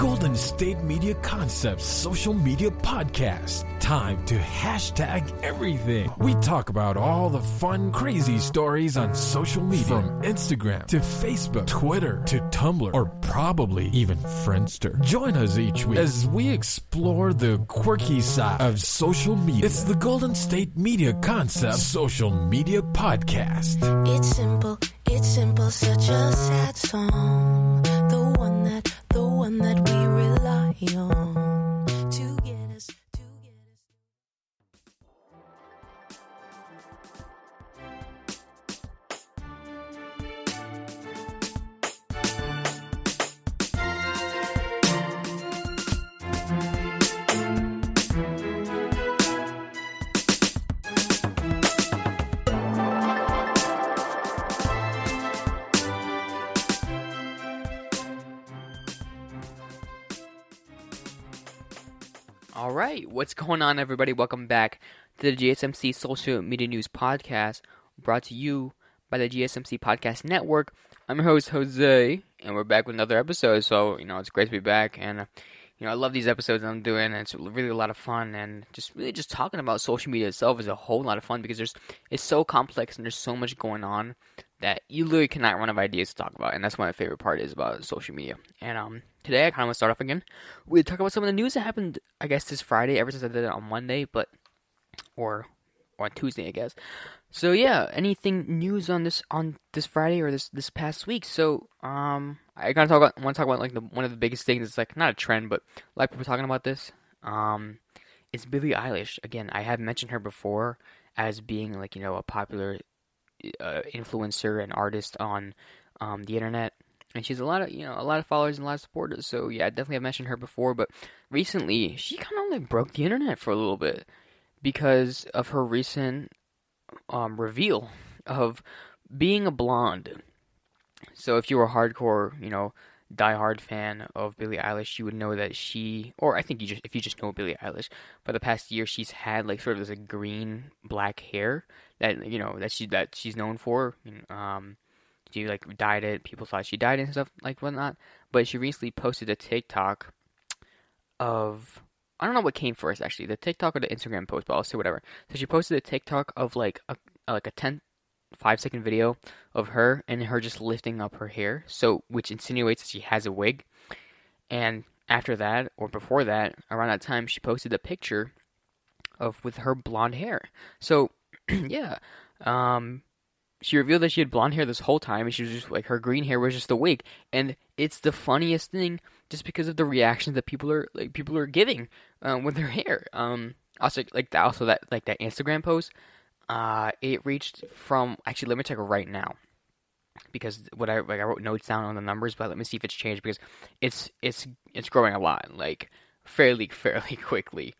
Golden State Media Concepts Social Media Podcast. Time to hashtag everything. We talk about all the fun, crazy stories on social media. From Instagram to Facebook, Twitter to Tumblr, or probably even Friendster. Join us each week as we explore the quirky side of social media. It's the Golden State Media Concepts Social Media Podcast. It's simple, such a sad song. The one that we rely on to get us. Alright, what's going on, everybody? Welcome back to the GSMC Social Media News Podcast, brought to you by the GSMC Podcast Network. I'm your host, Jose, and we're back with another episode, so, it's great to be back, and, I love these episodes I'm doing, and it's really a lot of fun, and just talking about social media itself is a whole lot of fun, because it's so complex, and there's so much going on, that you literally cannot run out of ideas to talk about, and that's what my favorite part is about social media. And today I kind of want to start off again. We'll talk about some of the news that happened, I guess, this Friday, ever since I did it on Monday, or on Tuesday, I guess. So yeah, anything news on this Friday or this past week? So I want to talk about like one of the biggest things. It's like not a trend, but a lot of people talking about this. It's Billie Eilish. Again, I have mentioned her before as being like a popular influencer and artist on the internet, and she's a lot of followers and a lot of supporters. So yeah, I definitely have mentioned her before, but recently she kind of like broke the internet for a little bit because of her recent reveal of being a blonde. So if you were a hardcore, diehard fan of Billie Eilish, you would know that or I think if you just know Billie Eilish, for the past year she's had like sort of this green black hair that that she's known for. She like dyed it. People thought she dyed it and stuff like whatnot. But she recently posted a TikTok of, I don't know what came first actually, the TikTok or the Instagram post, but I'll say whatever. So she posted a TikTok of like a 5-second video of her and her just lifting up her hair, so which insinuates that she has a wig. And after that, or before that, around that time, she posted a picture with her blonde hair. So yeah, she revealed that she had blonde hair this whole time, and she was just like, her green hair was just a wig. And it's the funniest thing, just because of the reactions that people are giving with her hair. Also that Instagram post. It reached from, actually, let me check right now, because I wrote notes down on the numbers, but let me see if it's changed, because it's growing a lot, like fairly quickly.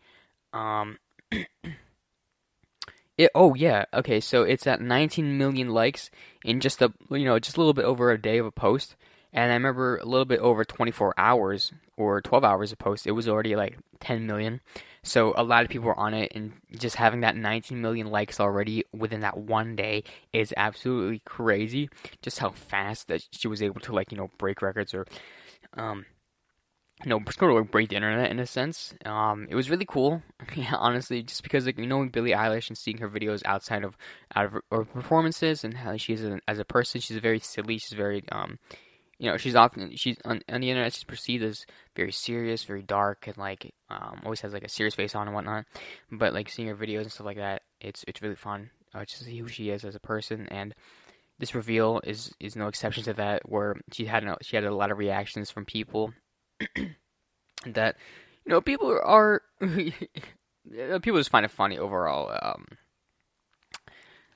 Okay, so it's at 19 million likes in just a little bit over a day of a post. And I remember a little bit over 24 hours or 12 hours of post, it was already like 10 million. So a lot of people were on it, and just having that 19 million likes already within that one day is absolutely crazy. Just how fast that she was able to break records, or sort of break the internet in a sense. It was really cool, yeah, honestly, just because knowing Billie Eilish and seeing her videos out of her performances and how she is as a person, she's very silly. She's very she's on the internet. She's perceived as very serious, very dark, and always has like a serious face on and whatnot. But seeing her videos and stuff like that, it's really fun just to see who she is as a person. And this reveal is no exception to that, where she had a lot of reactions from people that people are people just find it funny overall.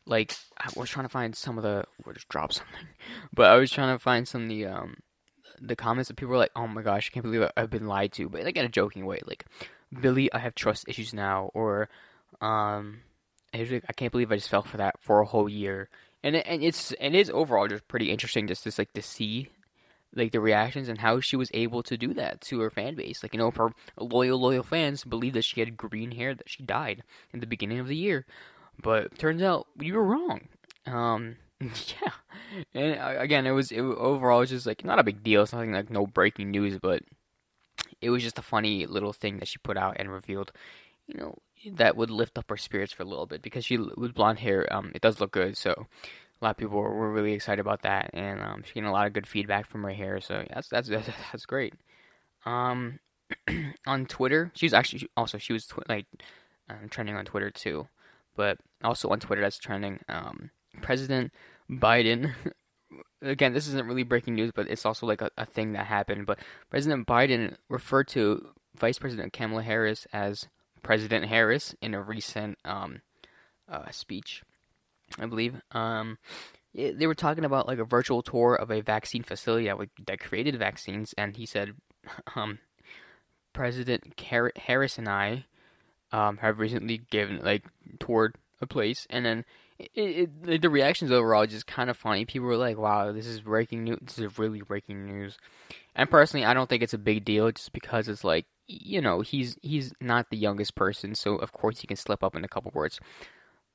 I was trying to find some of the, or just drop something, but I was trying to find some of the comments that people were like, "Oh my gosh, I can't believe I've been lied to," but in a joking way, like, "Billy, I have trust issues now," or I can't believe I just fell for that for a whole year. And it is overall just pretty interesting just to see the reactions and how she was able to do that to her fan base. Her loyal fans believed that she had green hair, that she died in the beginning of the year. But turns out you were wrong. Yeah. And again, it was overall just not a big deal. It's nothing no breaking news, but it was just a funny little thing that she put out and revealed, you know, that would lift up her spirits for a little bit because she with blonde hair, it does look good. So a lot of people were really excited about that, and she's getting a lot of good feedback from her hair. So that's great. Um, on Twitter, she was actually also trending on Twitter too, but also on Twitter that's trending. President Biden. Again, this isn't really breaking news, but it's also like a thing that happened. But President Biden referred to Vice President Kamala Harris as President Harris in a recent speech, I believe. They were talking about like a virtual tour of a vaccine facility that created vaccines, and he said, President Harris and I have recently toured a place, and then the reactions overall are just kind of funny. People were like, "Wow, this is breaking news. This is really breaking news." And personally, I don't think it's a big deal, just because it's like, he's not the youngest person, so of course he can slip up in a couple words.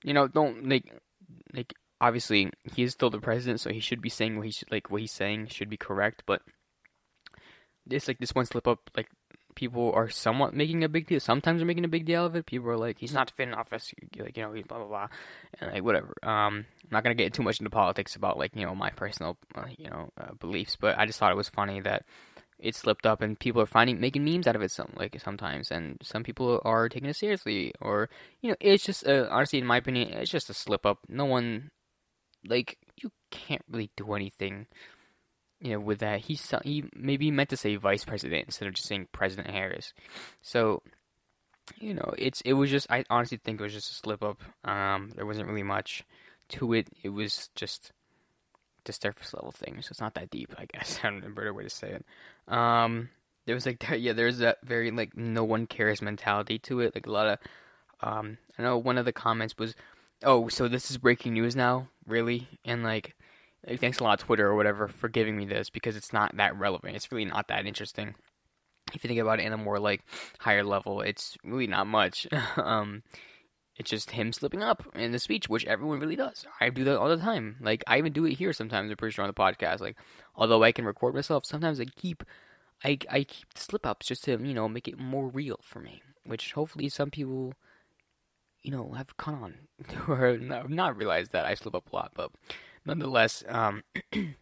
Don't like obviously he is still the president, so he should be saying what he's saying should be correct. But it's like this one slip up, like, people are somewhat making a big deal. Sometimes they're making a big deal of it. People are like, he's not fit in office, he's blah blah blah, and like whatever. I'm not gonna get too much into politics about my personal beliefs, but I just thought it was funny that it slipped up and people are making memes out of it sometimes, and some people are taking it seriously, or it's just honestly, in my opinion, it's just a slip up. No one, you can't really do anything with that. He maybe meant to say vice president instead of just saying President Harris. So, it was just, I honestly think it was just a slip up. There wasn't really much to it. It was just the surface level thing. So it's not that deep, I guess. I don't know a better way to say it. There was there's that very no one cares mentality to it. Like a lot of, I know one of the comments was, "Oh, so this is breaking news now, really?" And thanks a lot, Twitter or whatever, for giving me this, because it's not that relevant. It's really not that interesting. If you think about it in a more higher level, it's really not much. It's just him slipping up in the speech, which everyone really does. I do that all the time. I even do it here sometimes. I'm pretty sure on the podcast. Although I can record myself, sometimes I keep slip ups just to make it more real for me. Which hopefully some people have caught on or not realized that I slip up a lot, but nonetheless, it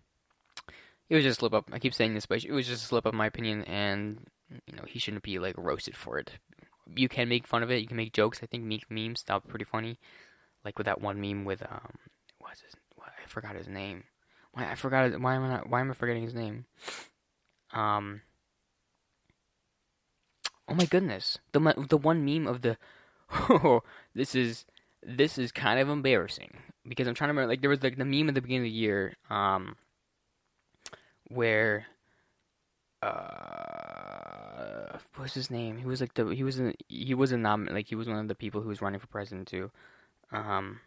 was just a slip up. I keep saying this, but it was just a slip up in my opinion, and he shouldn't be roasted for it. You can make fun of it. You can make jokes. I think make memes. That was pretty funny. With that one meme with I forgot his name. Why am I forgetting his name? Oh my goodness. The one meme of the this is kind of embarrassing, because I'm trying to remember, there was the meme at the beginning of the year where what's his name? He was he was one of the people who was running for president too. I'm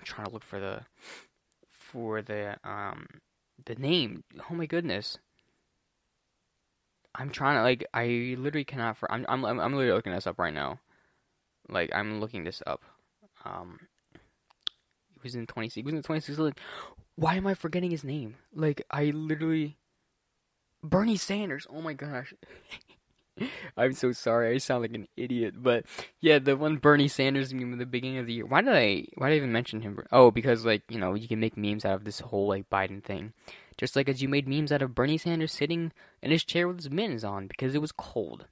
trying to look for the name. Oh my goodness. I'm trying to I literally cannot. I'm literally looking this up right now. I'm looking this up. It was in 2016. Why am I forgetting his name? Bernie Sanders. Oh my gosh. I'm so sorry. I sound like an idiot. But yeah, the one Bernie Sanders meme at the beginning of the year. Why did I even mention him? Oh, because you can make memes out of this whole Biden thing. Just as you made memes out of Bernie Sanders sitting in his chair with his mittens on because it was cold.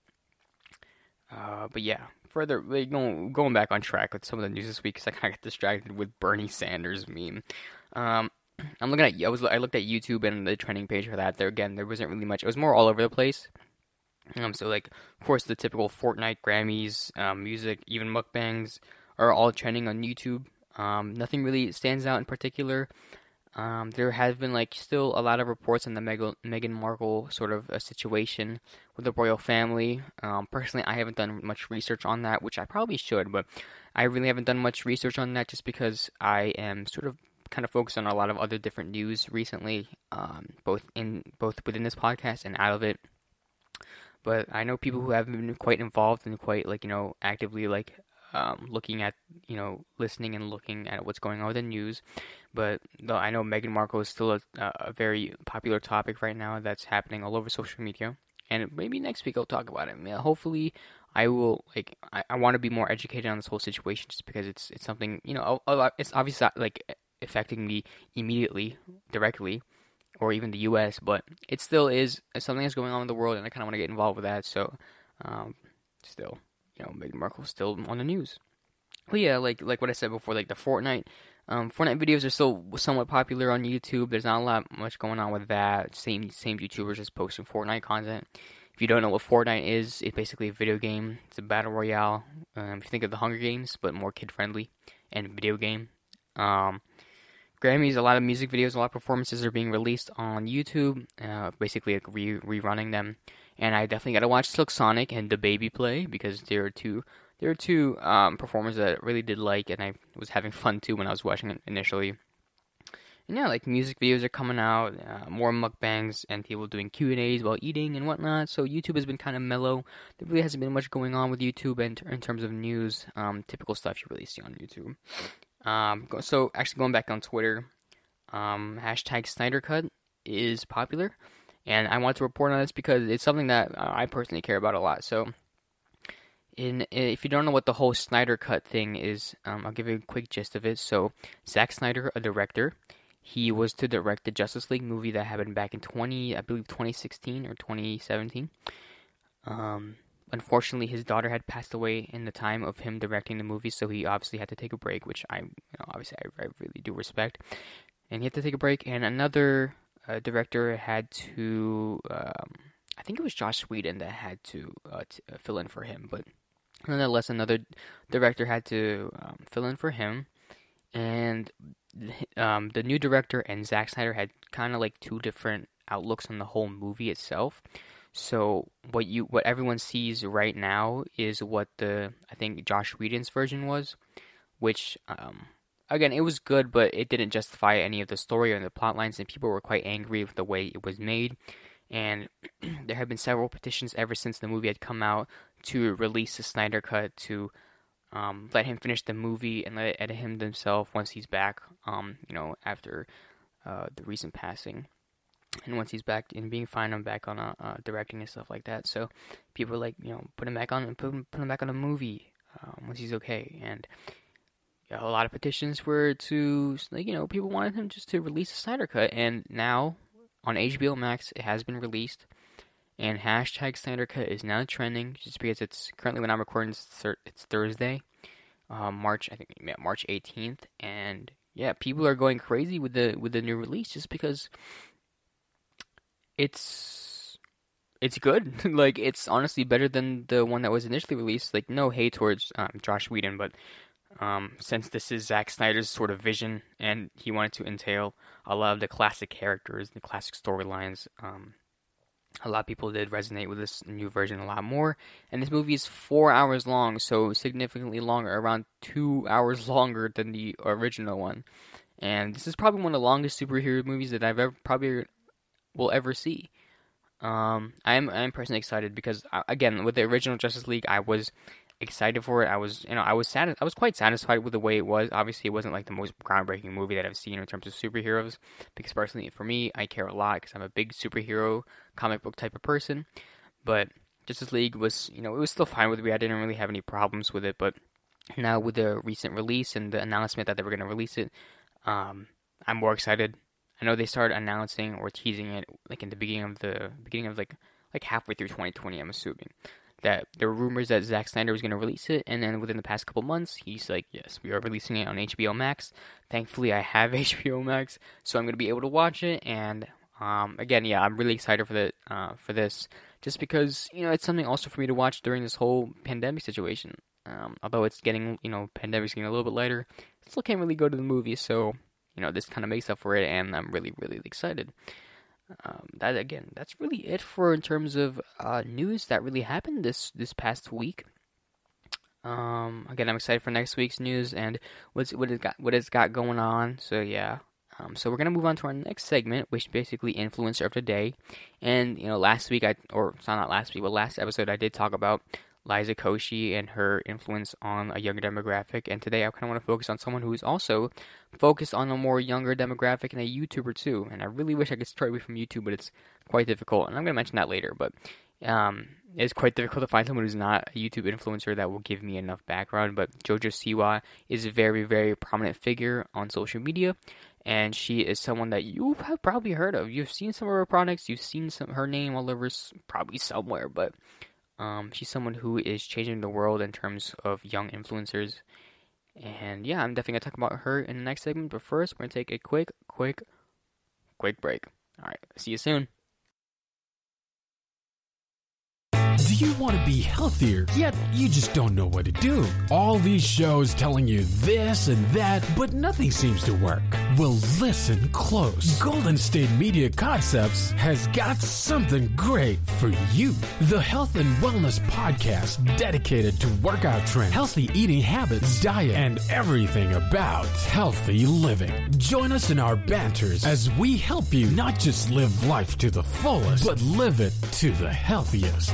But yeah, further going back on track with some of the news this week, because I kind of got distracted with Bernie Sanders meme. I looked at YouTube and the trending page for that. There wasn't really much. It was more all over the place. So of course the typical Fortnite, Grammys, music, even mukbangs are all trending on YouTube. Nothing really stands out in particular. There has been still a lot of reports on the Meghan Markle sort of a situation with the royal family. Personally, I haven't done much research on that, which I probably should, but I really haven't done much research on that just because I am sort of kind of focused on a lot of other different news recently, both within this podcast and out of it. But I know people who have been quite involved and quite actively looking at, listening and looking at what's going on with the news. But though I know Meghan Markle is still a very popular topic right now that's happening all over social media. And maybe next week I'll talk about it. Yeah, hopefully I will, I want to be more educated on this whole situation just because it's something, it's obviously not, affecting me immediately, directly, or even the U.S., but it still is something that's going on in the world, and I kind of want to get involved with that. So, still, Meghan Markle's still on the news. But yeah, like what I said before, like the Fortnite videos are still somewhat popular on YouTube. There's not a lot much going on with that. Same YouTubers just posting Fortnite content. If you don't know what Fortnite is, it's basically a video game. It's a battle royale. If you think of the Hunger Games, but more kid friendly and video game. Grammys, a lot of music videos, a lot of performances are being released on YouTube, basically like rerunning them. And I definitely got to watch Silk Sonic and The Baby play because there are two performers that I really did like, and I was having fun too when I was watching it initially. And yeah, like music videos are coming out, more mukbangs, and people doing Q&As while eating and whatnot. So YouTube has been kind of mellow. There really hasn't been much going on with YouTube in terms of news, typical stuff you really see on YouTube. So actually going back on Twitter, hashtag Snyder Cut is popular, and I want to report on this because it's something that I personally care about a lot. So, if you don't know what the whole Snyder Cut thing is, I'll give you a quick gist of it. So, Zack Snyder, a director, he was to direct the Justice League movie that happened back in 2016 or 2017. Unfortunately, his daughter had passed away in the time of him directing the movie, so he obviously had to take a break, which I really do respect. And he had to take a break, and another director had to, I think it was Joss Whedon that had to fill in for him, but nonetheless, another director had to fill in for him, and the new director and Zack Snyder had kind of like two different outlooks on the whole movie itself. So what everyone sees right now is what I think Joss Whedon's version was, which again, it was good, but it didn't justify any of the story or the plot lines, and people were quite angry with the way it was made. And there have been several petitions ever since the movie had come out to release the Snyder Cut, to let him finish the movie and let it edit him himself once he's back, after the recent passing. And once he's back in being fine, I'm back on directing and stuff like that. So people are like, put him back on and put him back on a movie once he's okay. And a lot of petitions were to, people wanted him just to release a Snyder Cut. And now on HBO Max, it has been released. And hashtag Snyder Cut is now trending just because it's currently, when I'm recording, it's Thursday, March 18th. And yeah, people are going crazy with the new release just because it's good. Like, it's honestly better than the one that was initially released. Like, no hate towards Joss Whedon, but since this is Zack Snyder's sort of vision, and he wanted to entail a lot of the classic characters, the classic storylines, a lot of people did resonate with this new version a lot more. And this movie is 4 hours long, so significantly longer, around 2 hours longer than the original one. And this is probably one of the longest superhero movies that I've will ever see. I'm personally excited because, again, with the original Justice League, I was excited for it. I was quite satisfied with the way it was. Obviously, it wasn't like the most groundbreaking movie that I've seen in terms of superheroes, because personally, for me, I care a lot because I'm a big superhero comic book type of person. But Justice League was, it was still fine with me. I didn't really have any problems with it. But now with the recent release and the announcement that they were going to release it, I'm more excited. I know they started announcing or teasing it like in the beginning of like halfway through 2020. I'm assuming that there were rumors that Zack Snyder was going to release it, and then within the past couple months, he's like, "Yes, we are releasing it on HBO Max." Thankfully, I have HBO Max, so I'm going to be able to watch it. And again, yeah, I'm really excited for this, just because it's something also for me to watch during this whole pandemic situation. Although it's getting pandemic's getting a little bit lighter, I still can't really go to the movies, so this kind of makes up for it, and I'm really, really excited. That's really it in terms of news that really happened this past week. Again, I'm excited for next week's news and what it's got going on. So yeah, so we're gonna move on to our next segment, which is basically influencer of the day. And last episode I did talk about Liza Koshy and her influence on a younger demographic. And today I kind of want to focus on someone who is also focused on a more younger demographic and a YouTuber too. And I really wish I could stray away from YouTube, but it's quite difficult. And I'm going to mention that later. But it's quite difficult to find someone who's not a YouTube influencer that will give me enough background. But Jojo Siwa is a very, very prominent figure on social media. And she is someone that you have probably heard of. You've seen some of her products. You've seen her name all over probably somewhere. But she's someone who is changing the world in terms of young influencers. And yeah, I'm definitely going to talk about her in the next segment. But first, we're going to take a quick break. All right, see you soon. Do you want to be healthier, yet you just don't know what to do? All these shows telling you this and that, but nothing seems to work. Well, listen close. Golden State Media Concepts has got something great for you. The Health and Wellness Podcast dedicated to workout trends, healthy eating habits, diet, and everything about healthy living. Join us in our banters as we help you not just live life to the fullest, but live it to the healthiest.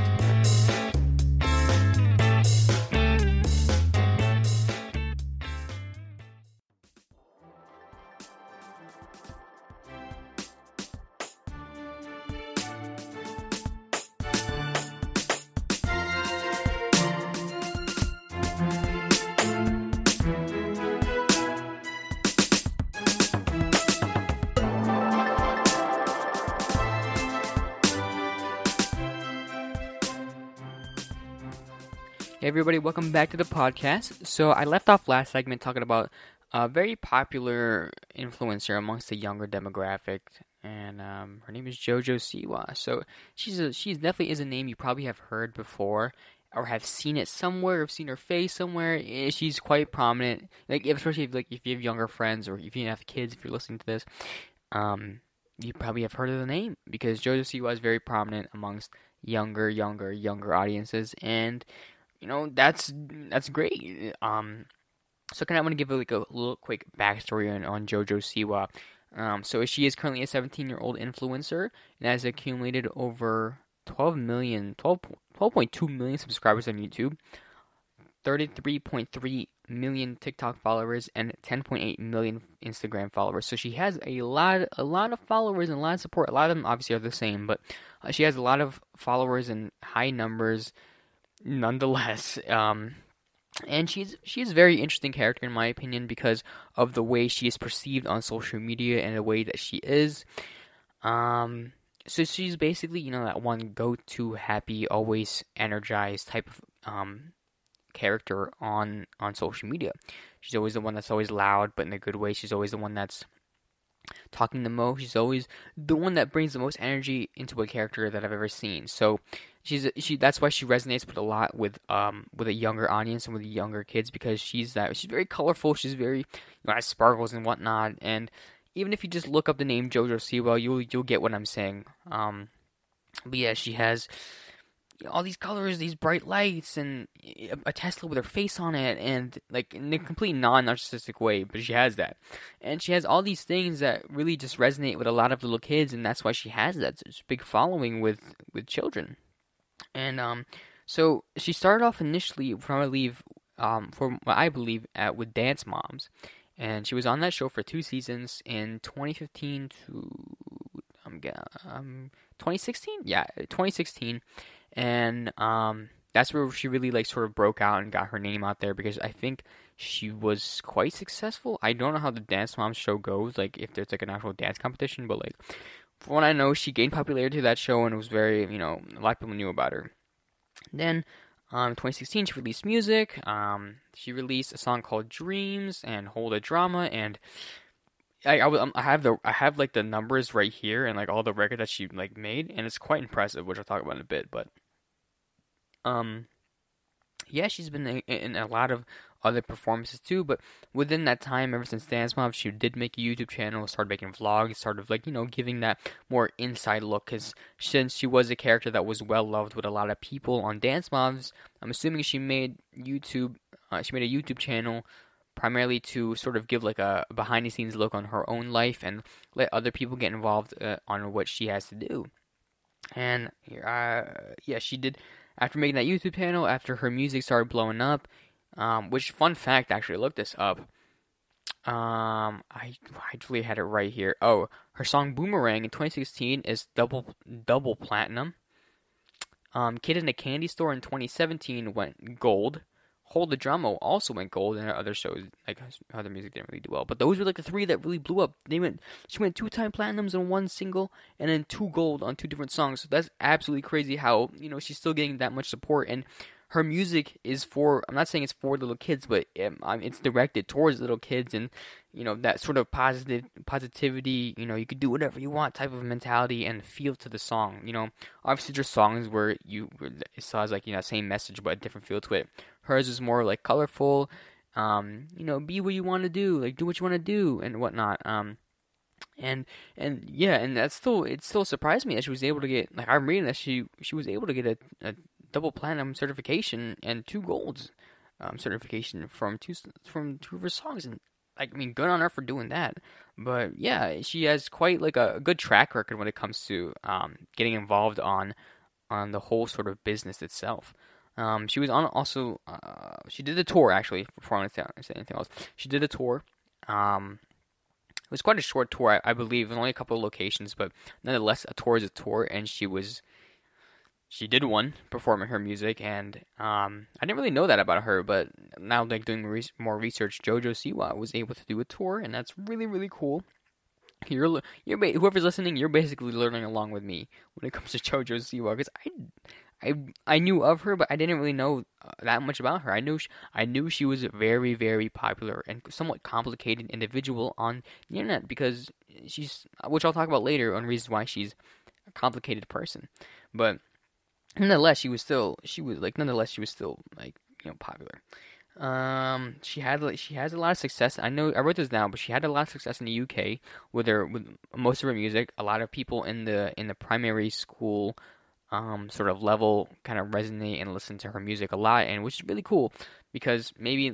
Hey everybody, welcome back to the podcast. So I left off last segment talking about a very popular influencer amongst the younger demographic, and her name is Jojo Siwa. So she's definitely is a name you probably have heard before or have seen it somewhere, or seen her face somewhere. She's quite prominent, like especially if you have younger friends or if you have kids. If you're listening to this, you probably have heard of the name because Jojo Siwa is very prominent amongst younger audiences, and that's great. So kind of want to give a little quick backstory on Jojo Siwa. So she is currently a 17-year-old influencer and has accumulated over 12.2 million subscribers on YouTube, 33.3 million TikTok followers, and 10.8 million Instagram followers. So she has a lot of followers and a lot of support. A lot of them obviously are the same, but she has a lot of followers and high numbers nonetheless. And she's a very interesting character in my opinion because of the way she is perceived on social media and the way that she is. So she's basically, that one go-to happy, always energized type of character on social media. She's always the one that's always loud, but in a good way. She's always the one that's talking the most. She's always the one that brings the most energy into a character that I've ever seen. So that's why she resonates with a younger audience and with the younger kids, because she's very colorful. She's very has sparkles and whatnot. And even if you just look up the name Jojo Siwa, you'll get what I'm saying. But yeah, she has all these colors, these bright lights, and a Tesla with her face on it, and in a complete non-narcissistic way, but she has that. And she has all these things that really just resonate with a lot of little kids, and that's why she has that such big following with children. And so she started off initially, from what I believe, with Dance Moms, and she was on that show for 2 seasons in 2015 to 2016. Yeah, 2016. And that's where she really sort of broke out and got her name out there, because I think she was quite successful. I don't know how the Dance Moms show goes, if there's an actual dance competition, but from what I know, she gained popularity to that show, and it was very, a lot of people knew about her. Then, in 2016, she released music. She released a song called Dreams and Hold a Drama, and I have the numbers right here and all the records that she made, and it's quite impressive, which I'll talk about in a bit. But yeah, she's been in a lot of other performances too. But within that time, ever since Dance Moms, she did make a YouTube channel, started making vlogs, started giving that more inside look. Because since she was a character that was well loved with a lot of people on Dance Moms, I'm assuming she made YouTube. She made a YouTube channel primarily to sort of give a behind the scenes look on her own life and let other people get involved on what she has to do. And yeah, she did after making that YouTube channel, after her music started blowing up, which fun fact, actually, I looked this up. I actually had it right here. Oh, her song Boomerang in 2016 is double platinum. Kid in a Candy Store in 2017 went gold. Hold the Drama also went gold, and other shows, like other music, didn't really do well. But those were like the three that really blew up. She went 2-time platinums on one single, and then 2 gold on 2 different songs. So that's absolutely crazy how, she's still getting that much support. And her music is for, I'm not saying it's for little kids, but it's directed towards little kids, and that sort of positivity, you could do whatever you want type of mentality and feel to the song. Obviously there's songs where it still has like same message but a different feel to it. Hers is more like colorful, be what you want to do, like do what you want to do and whatnot. And it still surprised me that she was able to get, like, I'm reading that she was able to get a double platinum certification and 2 golds certification from two of her songs, and good on her for doing that. But yeah, she has quite like a good track record when it comes to getting involved on the whole sort of business itself. She was on also. She did a tour actually. Before I say anything else, she did a tour. It was quite a short tour, I believe. It was only a couple of locations, but nonetheless, a tour is a tour, and she did one performing her music, and I didn't really know that about her, but now like doing more research, Jojo Siwa was able to do a tour, and that's really, really cool. Whoever's listening, you're basically learning along with me when it comes to Jojo Siwa, because I knew of her, but I didn't really know that much about her. I knew she was a very, very popular and somewhat complicated individual on the internet, because which I'll talk about later on reasons why she's a complicated person. But nonetheless, she was still like popular. She has a lot of success. I know I wrote this down, but she had a lot of success in the UK with most of her music. A lot of people in the primary school sort of level kind of resonate and listen to her music a lot, and which is really cool, because maybe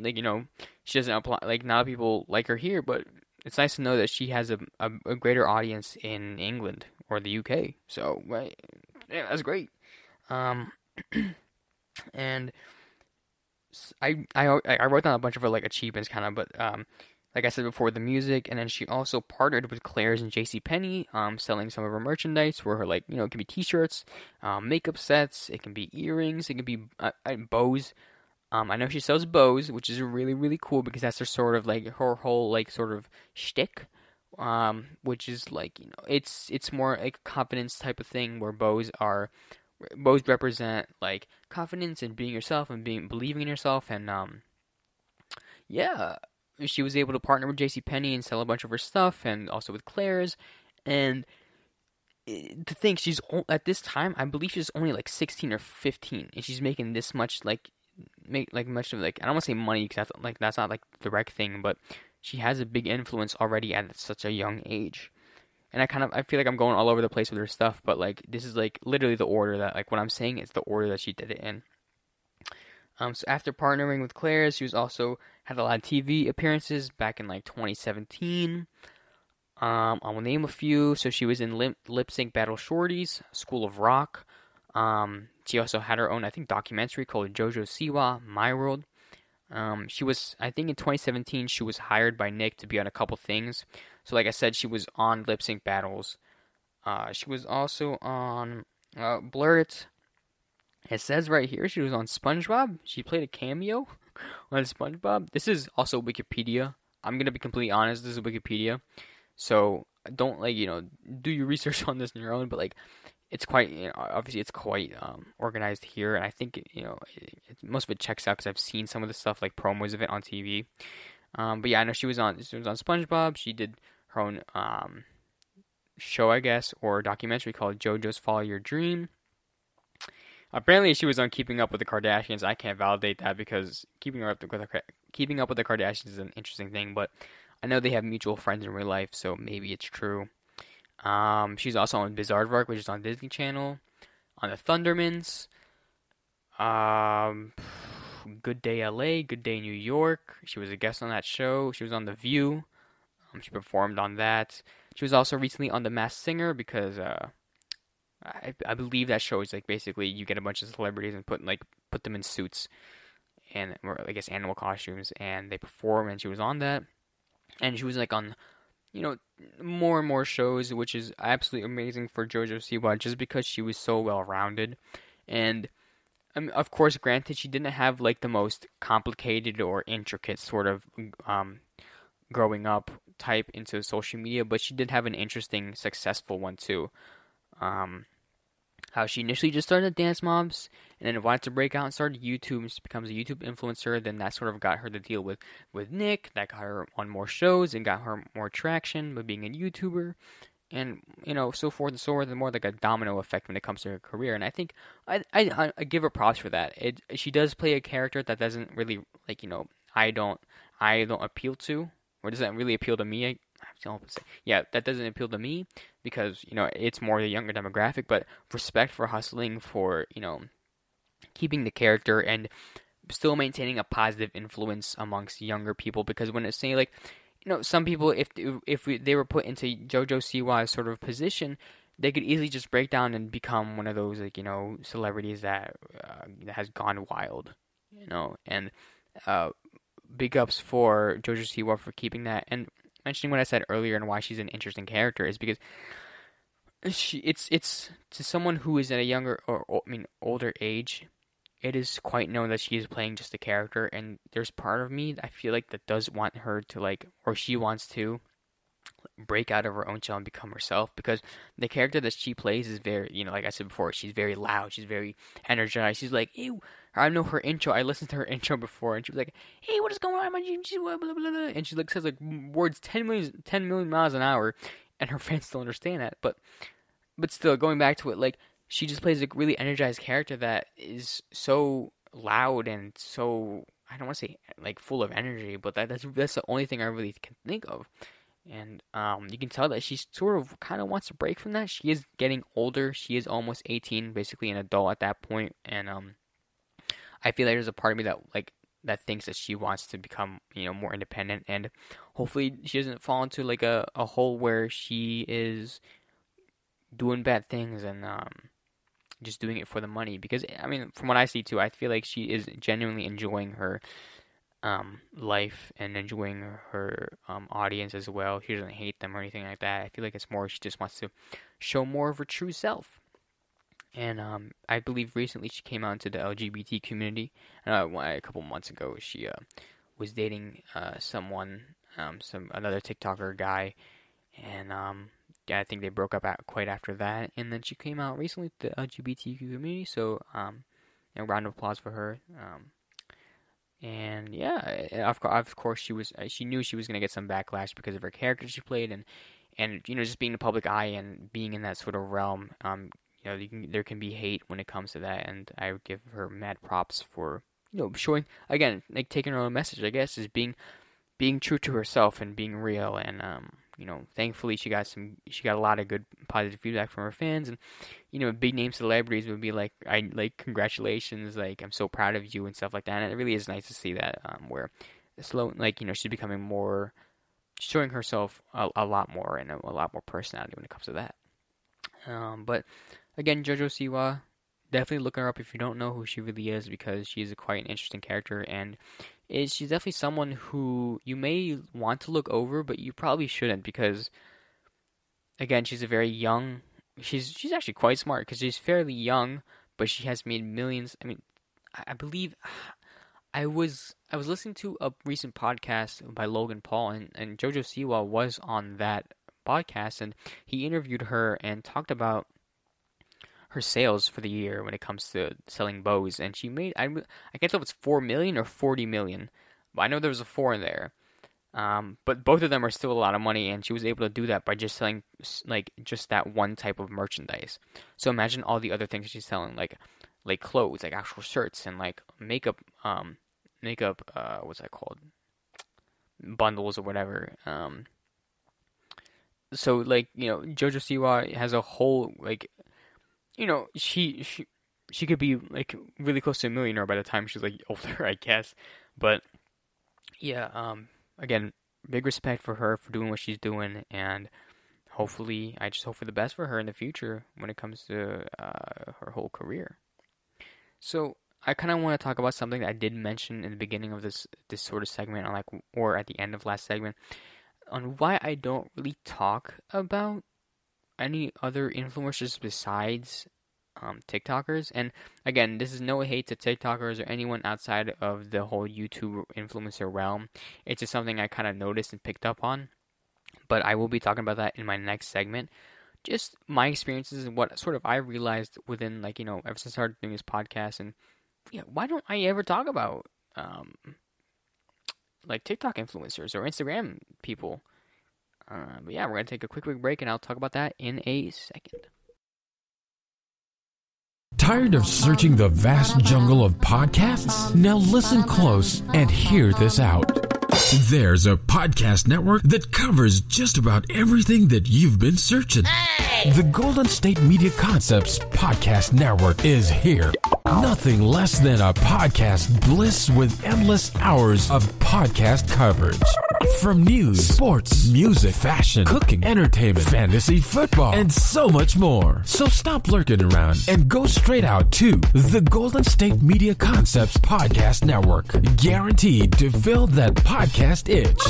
she doesn't apply, like not a lot of people like her here, but it's nice to know that she has a greater audience in England or the UK. So yeah, that's great. And I wrote down a bunch of her like achievements kind of, but like I said before, the music, and then she also partnered with Claire's and JCPenney, selling some of her merchandise, where her it can be t-shirts, makeup sets, it can be earrings, it can be bows. I know she sells bows, which is really, really cool, because that's her sort of like her whole like sort of shtick, which is like it's more like a confidence type of thing, where bows represent like confidence and being yourself and believing in yourself, and yeah, she was able to partner with JCPenney and sell a bunch of her stuff, and also with Claire's. And to think she's at this time, I believe she's only like 16 or 15, and she's making this much much of I don't want to say money, because that's not like the direct thing, but she has a big influence already at such a young age. And I feel like I'm going all over the place with her stuff, but like this is like literally the order that what I'm saying is the order that she did it in. So after partnering with Claire's, she was also had a lot of TV appearances back in like 2017. I'll name a few. So she was in Lip Sync Battle Shorties, School of Rock. She also had her own, I think, documentary called Jojo Siwa, My World. She was, I think in 2017, she was hired by Nick to be on a couple things. So like I said, she was on Lip Sync Battles. She was also on Blur It. It says right here she was on SpongeBob. She played a cameo on SpongeBob. This is also Wikipedia. I'm going to be completely honest. This is Wikipedia. So don't do your research on this on your own. But it's quite, obviously it's quite organized here. And I think, most of it checks out, because I've seen some of the stuff, like promos of it on TV. But yeah, I know she was on SpongeBob. She did her own show, I guess, or documentary called JoJo's Follow Your Dream. Apparently, she was on Keeping Up with the Kardashians. I can't validate that, because Keeping Up with the Kardashians is an interesting thing, but I know they have mutual friends in real life, so maybe it's true. She's also on Bizaardvark, which is on Disney Channel, on the Thundermans, Good Day LA, Good Day New York. She was a guest on that show. She was on The View. She performed on that. She was also recently on The Masked Singer, because I believe that show is like basically you get a bunch of celebrities and put them in suits and or I guess animal costumes and they perform and she was on that and she was like on more and more shows, which is absolutely amazing for Jojo Siwa just because she was so well rounded. And I mean, of course, granted, she didn't have like the most complicated or intricate sort of growing up type into social media, but she did have an interesting, successful one too. Um, how she initially just started Dance Mobs and then wanted to break out and started YouTube and she becomes a YouTube influencer. Then that sort of got her to deal with Nick. That got her on more shows and got her more traction by being a YouTuber. And, so forth and so forth, and more like a domino effect when it comes to her career. And I think I give her props for that. She does play a character that doesn't really, like, I don't appeal to, or doesn't really appeal to me. I have to say, yeah, that doesn't appeal to me because it's more the younger demographic. But respect for hustling for keeping the character and still maintaining a positive influence amongst younger people. Because when it's saying like some people if they were put into Jojo Siwa's sort of position, they could easily just break down and become one of those like celebrities that has gone wild, and big ups for Jojo Siwa for keeping that. And mentioning what I said earlier and why she's an interesting character is because it's to someone who is at a younger older age, it is quite known that she is playing just a character, and there's part of me I feel like that does want her to or she wants to break out of her own shell and become herself, because the character that she plays is very, like I said before, she's very loud, she's very energized, she's like, ew. I know her intro. I listened to her intro before, and she was like, "Hey, what is going on, my GMC?" Blah blah blah, and she says words 10 million miles an hour, and her fans still understand that. But still, going back to it, she just plays a really energized character that is so loud and so I don't want to say full of energy, but that's the only thing I really can think of. And you can tell that she sort of kind of wants to break from that. She is getting older. She is almost 18, basically an adult at that point, and I feel like there's a part of me that thinks that she wants to become, more independent, and hopefully she doesn't fall into a hole where she is doing bad things and just doing it for the money. Because from what I see too, I feel like she is genuinely enjoying her life and enjoying her audience as well. She doesn't hate them or anything like that. I feel like it's more she just wants to show more of her true self. And I believe recently she came out into the LGBT community. A couple months ago, she was dating another TikToker guy, and I think they broke up quite after that. And then she came out recently to the LGBT community, so a round of applause for her. And yeah, of course she knew she was gonna get some backlash because of her character she played, and just being in the public eye and being in that sort of realm. There can be hate when it comes to that, and I would give her mad props for showing, again, taking her own message, I guess, is being true to herself and being real. And thankfully she got a lot of good positive feedback from her fans, and big name celebrities would be congratulations, I'm so proud of you and stuff like that. And it really is nice to see that where she's becoming more, showing herself a lot more and a lot more personality when it comes to that. But again, Jojo Siwa, definitely look her up if you don't know who she really is, because she's quite an interesting character, and she's definitely someone who you may want to look over, but you probably shouldn't, because again, she's a very young. She's actually quite smart because she's fairly young, but she has made millions. I believe I was listening to a recent podcast by Logan Paul, and Jojo Siwa was on that podcast, and he interviewed her and talked about her sales for the year when it comes to selling bows, and she made, I can't tell if it's 4 million or 40 million, but I know there was a 4 in there. But both of them are still a lot of money, and she was able to do that by just selling just that one type of merchandise. So imagine all the other things she's selling, like clothes, actual shirts, and makeup, what's that called? Bundles or whatever. So Jojo Siwa has a whole she could be really close to a millionaire by the time she's older, I guess. But yeah, again, big respect for her for doing what she's doing, and hopefully, I just hope for the best for her in the future when it comes to her whole career. So I kind of want to talk about something that I did mention in the beginning of this sort of segment, or at the end of last segment, on why I don't really talk about any other influencers besides TikTokers. And again, this is no hate to TikTokers or anyone outside of the whole YouTube influencer realm. It's just something I kind of noticed and picked up on. But I will be talking about that in my next segment. Just my experiences and what sort of I realized within, ever since I started doing this podcast. And yeah, why don't I ever talk about TikTok influencers or Instagram people? But yeah, we're going to take a quick break, and I'll talk about that in a second. Tired of searching the vast jungle of podcasts? Now listen close and hear this out. There's a podcast network that covers just about everything that you've been searching. Hey! The Golden State Media Concepts Podcast Network is here. Nothing less than a podcast bliss with endless hours of podcast coverage. From news, sports, music, fashion, cooking, entertainment, fantasy, football, and so much more. So stop lurking around and go straight out to the Golden State Media Concepts Podcast Network. Guaranteed to fill that podcast itch.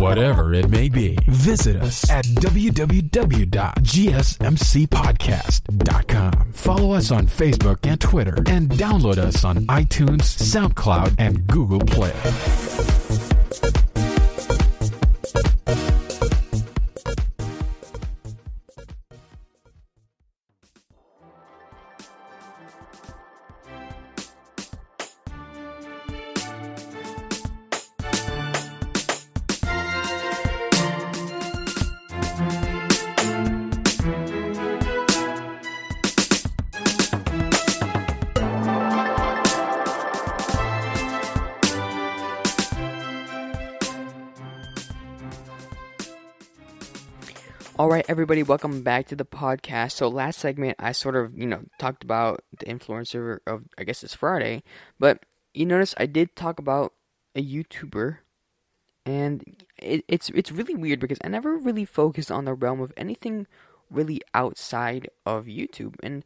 Whatever it may be. Visit us at www.gsmcpodcast.com. Follow us on Facebook and Twitter, and download us on iTunes, SoundCloud, and Google Play. Alright, everybody, welcome back to the podcast. So last segment, I sort of, talked about the influencer of, I guess it's Friday, but you notice I did talk about a YouTuber, and it's really weird because I never really focused on the realm of anything really outside of YouTube, and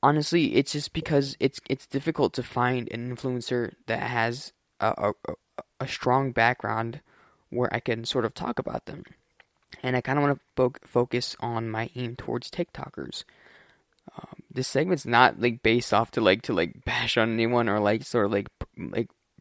honestly, it's just because it's difficult to find an influencer that has a strong background where I can sort of talk about them. And I kind of want to focus on my aim towards TikTokers. This segment's not based off to bash on anyone or sort of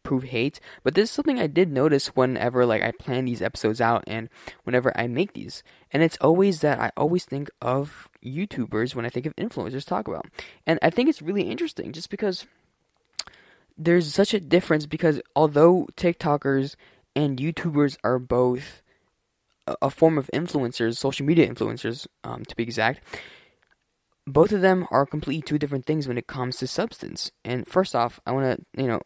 prove hate, but this is something I did notice whenever I plan these episodes out and whenever I make these. And it's always that I always think of YouTubers when I think of influencers to talk about. And I think it's really interesting just because there's such a difference, because although TikTokers and YouTubers are both a form of influencers, social media influencers, to be exact, both of them are completely two different things when it comes to substance. And first off, I want to,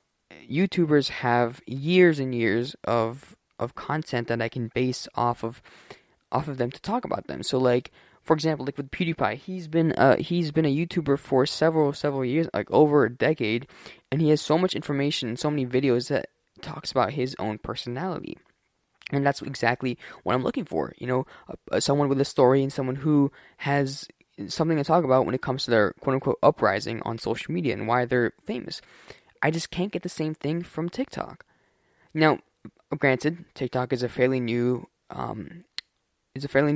YouTubers have years and years of content that I can base off of them to talk about them. So for example, with PewDiePie, he's been a YouTuber for several years, over a decade, and he has so much information and so many videos that talks about his own personality. And that's exactly what I'm looking for, someone with a story and someone who has something to talk about when it comes to their quote-unquote uprising on social media and why they're famous. I just can't get the same thing from TikTok. Now, granted, TikTok is a fairly new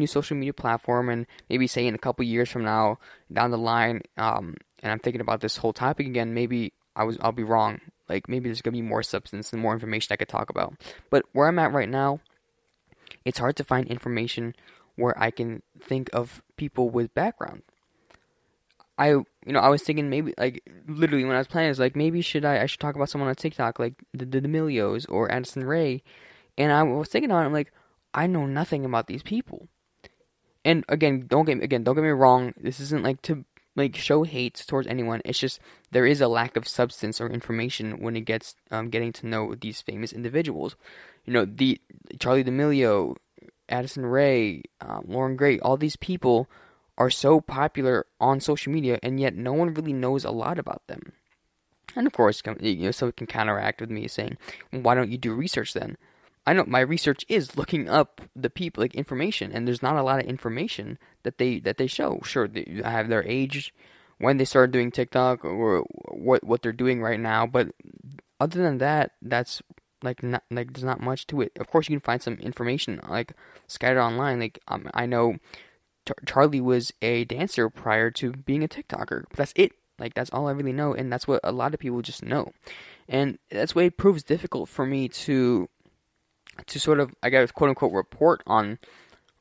social media platform, and maybe say in a couple years from now, down the line, and I'm thinking about this whole topic again, maybe I'll be wrong. Maybe there's going to be more substance and more information I could talk about. But where I'm at right now, it's hard to find information where I can think of people with background. I was thinking maybe, literally when I was planning, I was maybe I should talk about someone on TikTok, the D'Amelios or Addison Rae. And I was thinking on it, I know nothing about these people. And again, don't get me wrong. This isn't to show hate towards anyone. It's just there is a lack of substance or information when it gets getting to know these famous individuals. The Charli D'Amelio, Addison Rae, Lauren Gray, all these people are so popular on social media, and yet no one really knows a lot about them. And of course, someone can counteract with me saying, "Why don't you do research then?" I know my research is looking up the people, like, information, and there's not a lot of information that they show. Sure, they have their age, when they started doing TikTok, or what they're doing right now, but other than that, that's like not like there's not much to it. Of course, you can find some information like scattered online. Like I know Charlie was a dancer prior to being a TikToker. But that's it. Like that's all I really know, and that's what a lot of people just know, and that's why it proves difficult for me to sort of, I guess, quote unquote, report on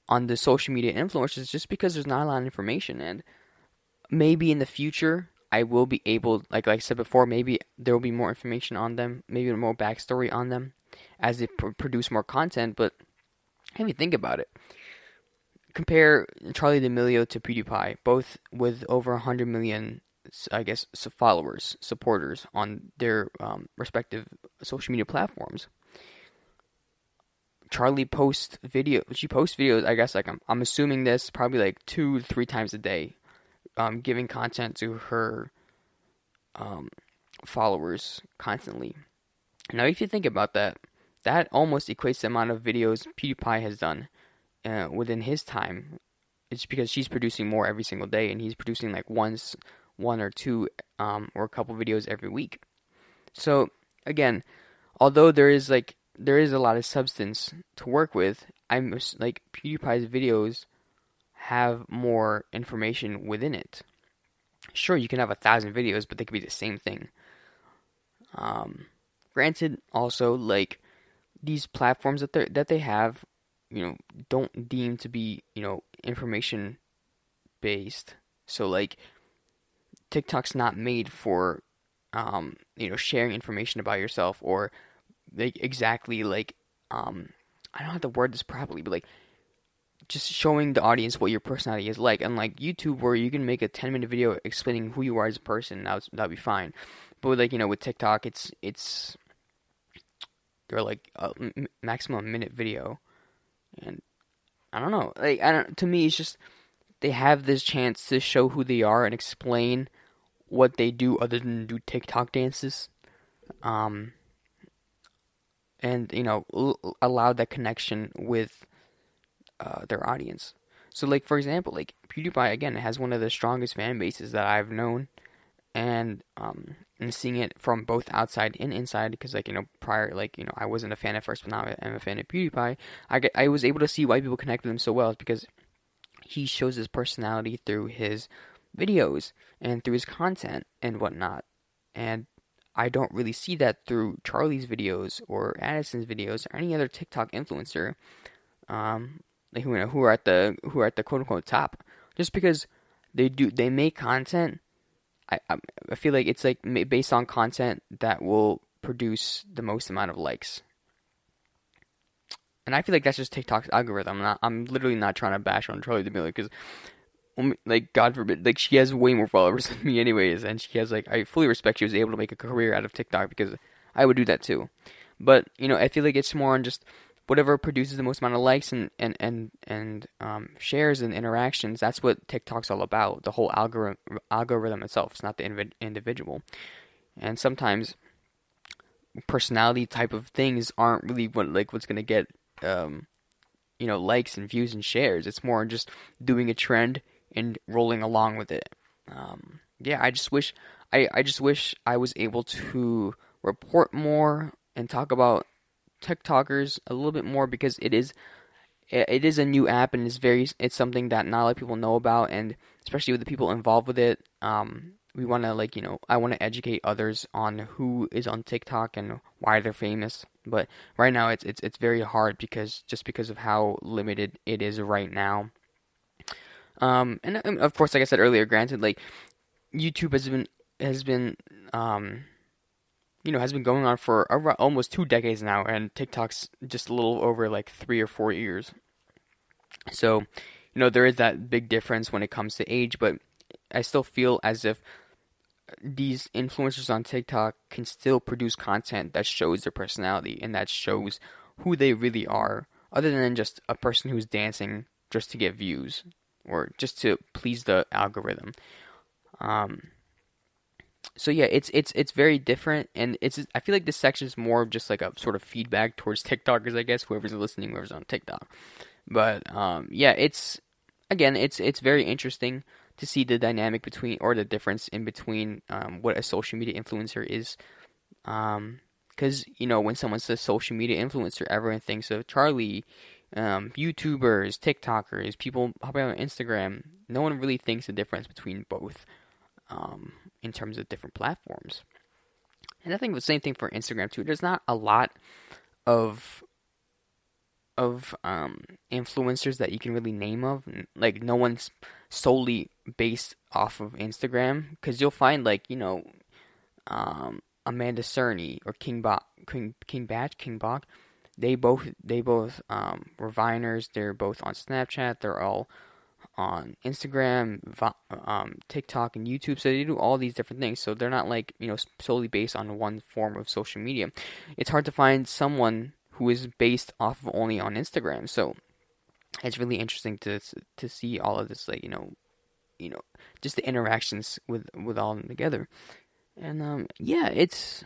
the social media influencers, just because there's not a lot of information. And maybe in the future I will be able, like I said before, maybe there will be more information on them, maybe more backstory on them as they produce more content. But if you think about it, compare Charlie D'Amelio to PewDiePie, both with over 100 million, I guess, followers, supporters on their respective social media platforms. Charlie posts videos, I guess, like I'm assuming this probably like 2 to 3 times a day, giving content to her followers constantly. Now, if you think about that, that almost equates the amount of videos PewDiePie has done within his time. It's because she's producing more every single day, and he's producing like one or two or a couple videos every week. So again, although there is a lot of substance to work with, I'm like, PewDiePie's videos have more information within it. Sure, you can have 1,000 videos, but they could be the same thing. Granted, also, like, these platforms that they have, don't deem to be, information based. So like, TikTok's not made for, sharing information about yourself, or like exactly like, I don't have to word this properly, but like, just showing the audience what your personality is like. Unlike YouTube, where you can make a 10-minute video explaining who you are as a person, that'd be fine. But with, like, with TikTok, it's they're like a maximum minute video, and I don't know. Like, to me, it's just they have this chance to show who they are and explain what they do other than do TikTok dances, and allow that connection with their audience. So, like, for example, like PewDiePie, again, has one of the strongest fan bases that I've known, and seeing it from both outside and inside, because, like, prior, like, I wasn't a fan at first, but now I'm a fan of PewDiePie. I was able to see why people connect with him so well, because he shows his personality through his videos and through his content and whatnot. And I don't really see that through Charlie's videos or Addison's videos or any other TikTok influencer, like, who are at the quote unquote top. Just because they make content, I feel like it's like based on content that will produce the most amount of likes. And I feel like that's just TikTok's algorithm. I'm literally not trying to bash on Charlie D'Amelio, because, like, God forbid, like, she has way more followers than me anyways, and she has, like, I fully respect she was able to make a career out of TikTok, because I would do that too. But, I feel like it's more on just whatever produces the most amount of likes and shares and interactions. That's what TikTok's all about. The whole algorithm itself. It's not the individual. And sometimes personality type of things aren't really what's gonna get likes and views and shares. It's more just doing a trend and rolling along with it. I just wish I was able to report more and talk about TikTokers a little bit more, because it is a new app, and it's something that not a lot of people know about, and especially with the people involved with it. We want to, I want to educate others on who is on TikTok and why they're famous. But right now it's very hard, because of how limited it is right now. And of course, like I said earlier, granted, like, YouTube has been going on for almost 2 decades now, and TikTok's just a little over like 3 or 4 years. So, there is that big difference when it comes to age, but I still feel as if these influencers on TikTok can still produce content that shows their personality and that shows who they really are, other than just a person who's dancing just to get views or just to please the algorithm. So yeah, it's very different, and I feel like this section is more of just like a sort of feedback towards TikTokers, I guess, whoever's listening, whoever's on TikTok. But yeah, it's very interesting to see the dynamic between, or the difference in between, what a social media influencer is. Because when someone says social media influencer, everyone thinks of Charlie, YouTubers, TikTokers, people popping on Instagram. No one really thinks the difference between both, in terms of different platforms. And I think the same thing for Instagram too. There's not a lot of influencers that you can really name of. Like, no one's solely based off of Instagram, because you'll find, like, Amanda Cerny or King Bach. They both were Viners. They're both on Snapchat. They're all on Instagram, TikTok, and YouTube. So they do all these different things. So they're not like, solely based on one form of social media. It's hard to find someone who is based off of only on Instagram. So it's really interesting to see all of this, like, just the interactions with all of them together. And yeah, it's,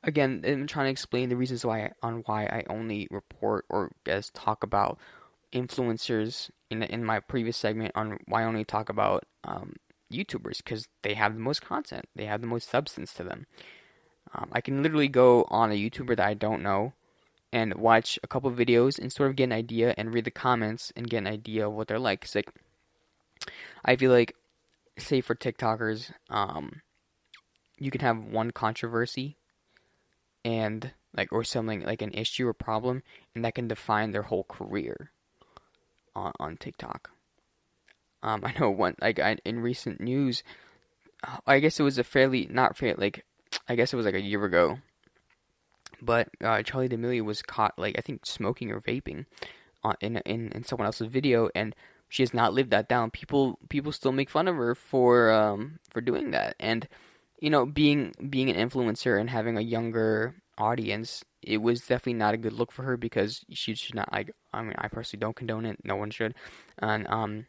again, I'm trying to explain the reasons why I only report, or talk about influencers in my previous segment, on why I only talk about YouTubers, because they have the most content, they have the most substance to them. I can literally go on a YouTuber that I don't know and watch a couple of videos and sort of get an idea, and read the comments and get an idea of what they're like. 'Cause, like, I feel like, say for TikTokers, you can have one controversy and, like, or something like an issue or problem, and that can define their whole career on TikTok. I know one, like, in recent news, I guess it was I guess it was like a year ago, but Charlie D'Amelio was caught, like, I think smoking or vaping in someone else's video, and she has not lived that down. People still make fun of her for doing that, and being an influencer and having a younger audience, it was definitely not a good look for her, because she should not, like, I mean, I personally don't condone it. No one should, and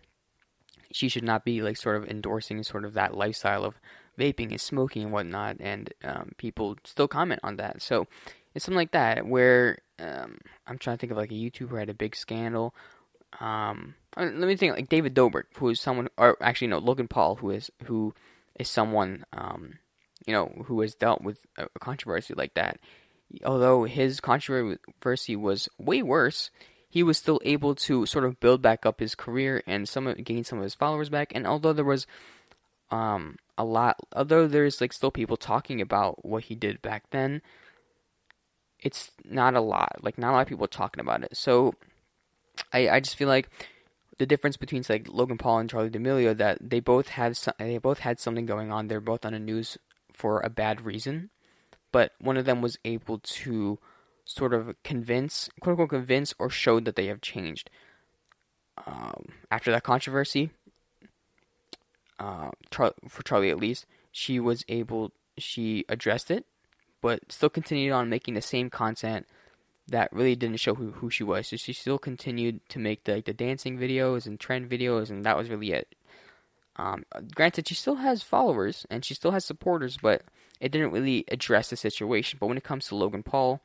she should not be, like, sort of endorsing sort of that lifestyle of vaping and smoking and whatnot, and people still comment on that. So it's something like that where, I'm trying to think of, like, a YouTuber who had a big scandal. Let me think, like David Dobrik, who is someone, or actually no, Logan Paul, who is someone, who has dealt with a controversy like that. Although his controversy was way worse, he was still able to sort of build back up his career and gain some of his followers back. And although there was although there's, like, still people talking about what he did back then, it's not a lot. Like, not a lot of people talking about it. So I just feel like the difference between, like, Logan Paul and Charlie D'Amelio, that they both had something going on. They're both on the news for a bad reason, but one of them was able to sort of convince, quote unquote, convince, or show that they have changed. After that controversy, for Charlie at least, she addressed it, but still continued on making the same content that really didn't show who she was. So she still continued to make the dancing videos and trend videos, and that was really it. Granted, she still has followers and she still has supporters, but it didn't really address the situation. But when it comes to Logan Paul,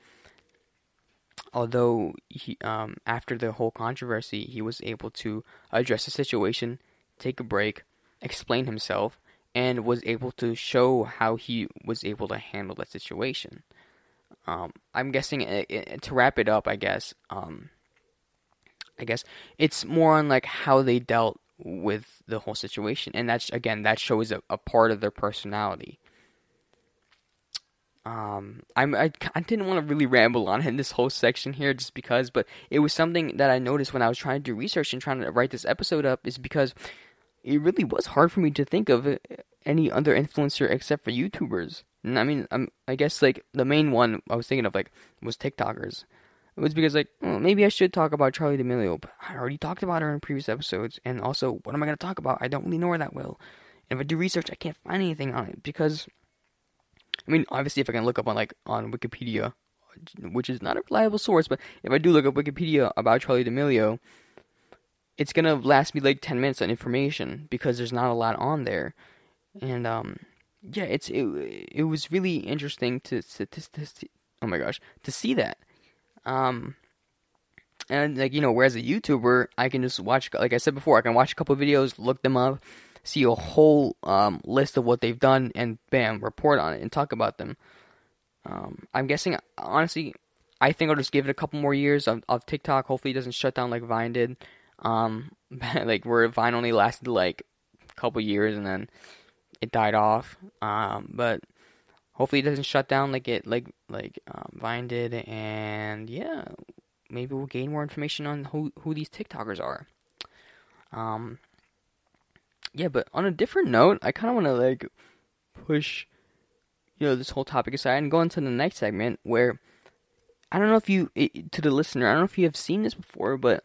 although he, after the whole controversy, he was able to address the situation, take a break, explain himself, and was able to show how he was able to handle that situation. I'm guessing, to wrap it up, I guess it's more on, like, how they dealt with the whole situation, and that shows a part of their personality. I didn't want to really ramble on in this whole section here, just because, but it was something that I noticed when I was trying to do research and trying to write this episode up, is because it really was hard for me to think of any other influencer except for YouTubers. And I mean, I guess, like, the main one I was thinking of, like, was TikTokers. It was because, like, maybe I should talk about Charlie D'Amelio, but I already talked about her in previous episodes. And also, what am I going to talk about? I don't really know her that well. And if I do research, I can't find anything on it, because, I mean, obviously, if I can look up on Wikipedia, which is not a reliable source, but if I do look up Wikipedia about Charlie D'Amelio, it's going to last me, like, 10 minutes on information, because there's not a lot on there. And, yeah, it was really interesting oh my gosh, to see that. Um, and like, whereas a YouTuber, I can just watch, like I said before, I can watch a couple of videos, look them up, see a whole list of what they've done, and bam, report on it and talk about them. I'm guessing, honestly, I think I'll just give it a couple more years of TikTok. Hopefully, it doesn't shut down like Vine did. Like where Vine only lasted like a couple years and then it died off. But hopefully, it doesn't shut down like Vine did. And yeah, maybe we'll gain more information on who these TikTokers are. Yeah, but on a different note, I kind of want to like push, this whole topic aside and go into the next segment where I don't know if to the listener, I don't know if you have seen this before, but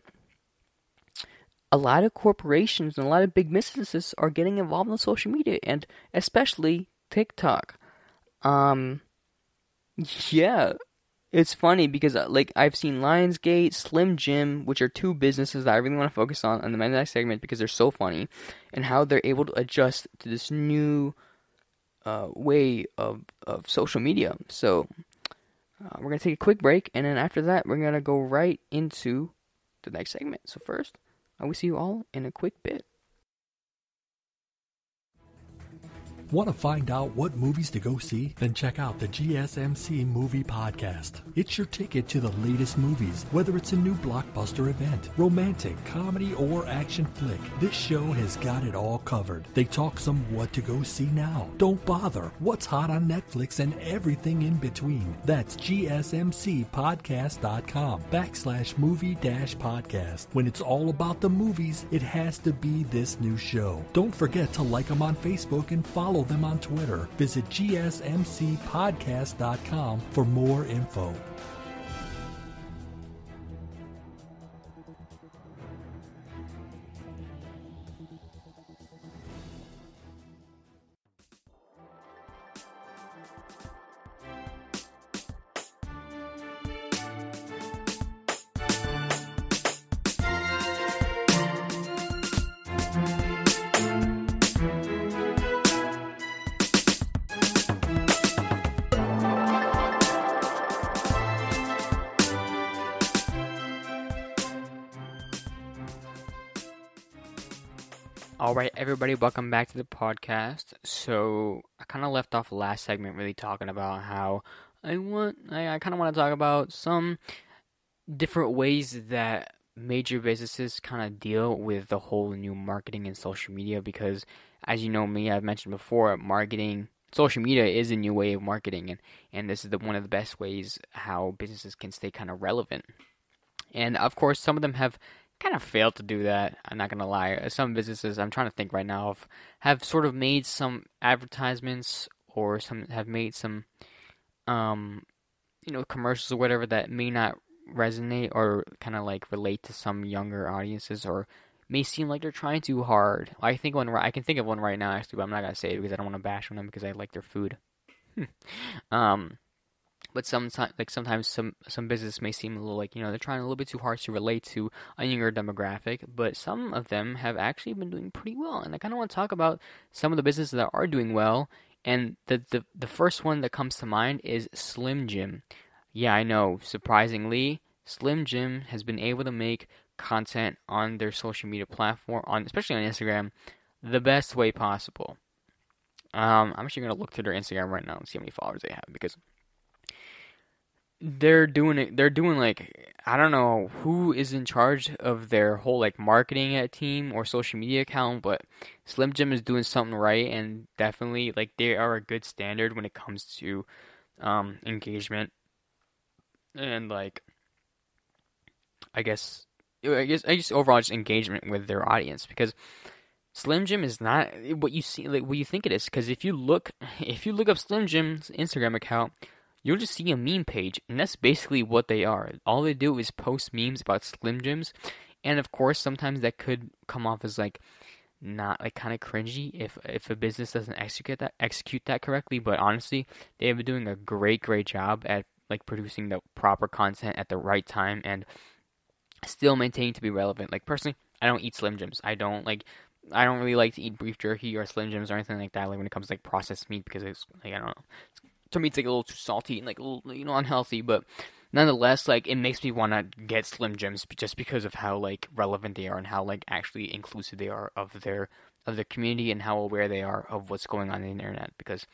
a lot of corporations and a lot of big businesses are getting involved in social media, and especially TikTok. Yeah, it's funny because like I've seen Lionsgate, Slim Jim, which are two businesses that I really want to focus on in the next segment because they're so funny, and how they're able to adjust to this new way of social media. So we're going to take a quick break, and then after that, we're going to go right into the next segment. So first, I will see you all in a quick bit. Want to find out what movies to go see? Then check out the GSMC Movie Podcast. It's your ticket to the latest movies, whether it's a new blockbuster event, romantic, comedy, or action flick. This show has got it all covered. They talk some what to go see now. Don't bother. What's hot on Netflix and everything in between. That's gsmcpodcast.com/movie-podcast. When it's all about the movies, it has to be this new show. Don't forget to like them on Facebook and follow them on Twitter. Visit gsmcpodcast.com for more info. Alright, everybody, welcome back to the podcast. So, I kind of left off last segment really talking about how I kind of want to talk about some different ways that major businesses kind of deal with the whole new marketing and social media, because as you know me, I've mentioned before, social media is a new way of marketing, and this is one of the best ways how businesses can stay kind of relevant. And of course, some of them have kind of failed to do that. I'm not gonna lie. Some businesses, I'm trying to think right now, have sort of made some advertisements or some have made some, commercials or whatever that may not resonate or kind of like relate to some younger audiences, or may seem like they're trying too hard. I can think of one right now actually, but I'm not gonna say it because I don't want to bash on them because I like their food. But sometimes some business may seem a little like, they're trying a little bit too hard to relate to a younger demographic, but some of them have actually been doing pretty well. And I kind of want to talk about some of the businesses that are doing well. And the first one that comes to mind is Slim Jim. Yeah, I know, surprisingly, Slim Jim has been able to make content on their social media platform, especially on Instagram, the best way possible. I'm actually going to look through their Instagram right now and see how many followers they have, because they're doing like, I don't know who is in charge of their whole like marketing team or social media account, but Slim Jim is doing something right, and definitely like they are a good standard when it comes to engagement and like I guess overall just engagement with their audience, because Slim Jim is not what you see, like what you think it is. Because if you look up Slim Jim's Instagram account, you'll just see a meme page, and that's basically what they are. All they do is post memes about Slim Jims, and of course, sometimes that could come off as like not like kind of cringy if a business doesn't execute that correctly. But honestly, they have been doing a great job at like producing the proper content at the right time and still maintaining to be relevant. Like personally, I don't eat Slim Jims. I don't like I don't really like to eat beef jerky or Slim Jims or anything like that. Like when it comes to like processed meat, because it's like I don't know. To me, it's like a little too salty and like a little, unhealthy. But nonetheless, like it makes me want to get Slim Jims just because of how like relevant they are and how like actually inclusive they are of their community and how aware they are of what's going on the internet. Because